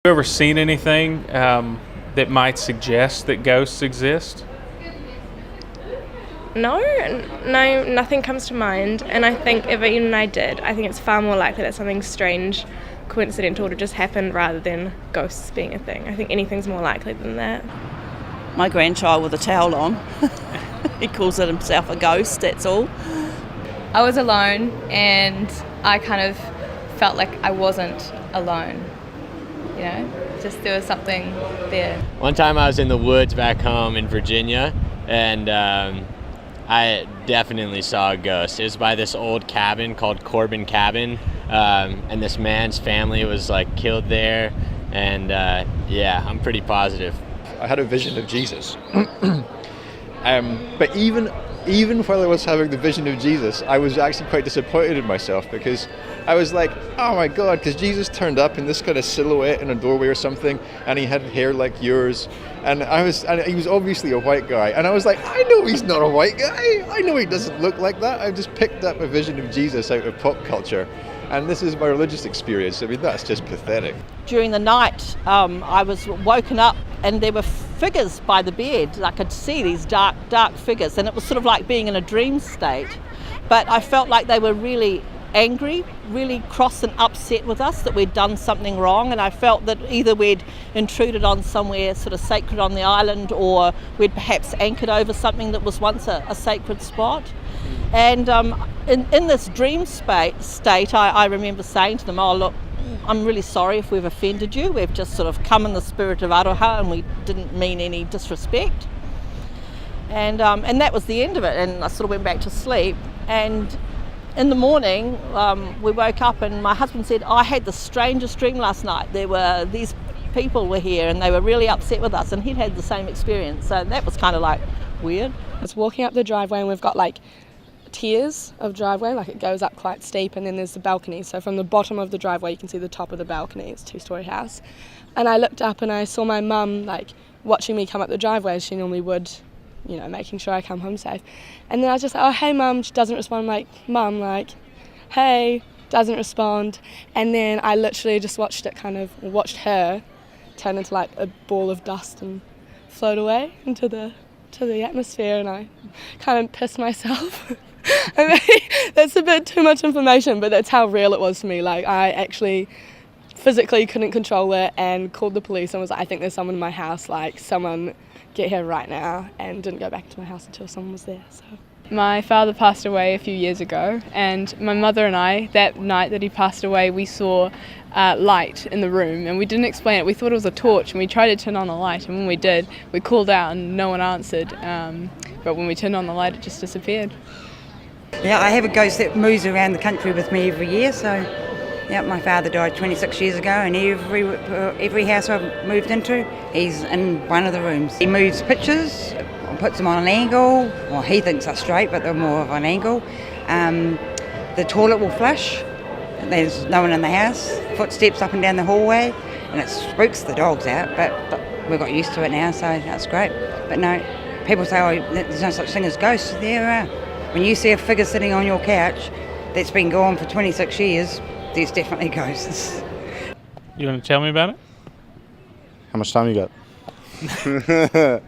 you ever seen anything that might suggest that ghosts exist? No, nothing comes to mind. And I think if even I did, I think it's far more likely that something strange, coincidental to just happen rather than ghosts being a thing. I think anything's more likely than that. My grandchild with a towel on. He calls it himself a ghost, that's all. I was alone and I kind of felt like I wasn't alone. You know, just there was something there. One time I was in the woods back home in Virginia, and I definitely saw a ghost. It was by this old cabin called Corbin Cabin, and this man's family was like killed there, and yeah, I'm pretty positive. I had a vision of Jesus. But even while I was having the vision of Jesus, I was actually quite disappointed in myself, because I was like, oh my God, because Jesus turned up in this kind of silhouette in a doorway or something, and he had hair like yours, and he was obviously a white guy, and I was like, I know he's not a white guy, I know he doesn't look like that. I just picked up a vision of Jesus out of pop culture, and this is my religious experience. I mean, that's just pathetic. During the night, I was woken up and there were figures by the bed. I could see these dark figures, and it was sort of like being in a dream state. But I felt like they were really angry, really cross and upset with us that we'd done something wrong, and I felt that either we'd intruded on somewhere sort of sacred on the island, or we'd perhaps anchored over something that was once a sacred spot. And in this dream state, I remember saying to them, oh look, I'm really sorry if we've offended you. We've just sort of come in the spirit of aroha and we didn't mean any disrespect. And that was the end of it, and I sort of went back to sleep. And in the morning, we woke up and my husband said, I had the strangest dream last night. These people were here and they were really upset with us, and he'd had the same experience. So that was kind of like weird. I was walking up the driveway and we've got like tiers of driveway, like it goes up quite steep, and then there's the balcony. So from the bottom of the driveway you can see the top of the balcony. It's a 2-story house. And I looked up and I saw my mum like watching me come up the driveway as she normally would, you know, making sure I come home safe. And then I was just like, oh hey mum, she doesn't respond. I'm like, mum, like, hey, doesn't respond. And then I literally just watched her turn into like a ball of dust and float away into the atmosphere, and I kind of pissed myself. I mean, that's a bit too much information, but that's how real it was to me. Like, I actually physically couldn't control it and called the police and was like, I think there's someone in my house, like, someone get here right now, and didn't go back into my house until someone was there. So My father passed away a few years ago, and my mother and I, that night that he passed away, we saw light in the room, and we didn't explain it. We thought it was a torch, and we tried to turn on the light, and when we did, we called out and no one answered, but when we turned on the light it just disappeared. Yeah, I have a ghost that moves around the country with me every year, so yeah, my father died 26 years ago, and every house I've moved into, he's in one of the rooms. He moves pictures, puts them on an angle, well he thinks they're straight but they're more of an angle. The toilet will flush, there's no one in the house, footsteps up and down the hallway, and it spooks the dogs out, but we've got used to it now, so that's great. But no, people say, oh, there's no such thing as ghosts. There are. When you see a figure sitting on your couch that's been gone for 26 years, there's definitely ghosts. You want to tell me about it? How much time you got?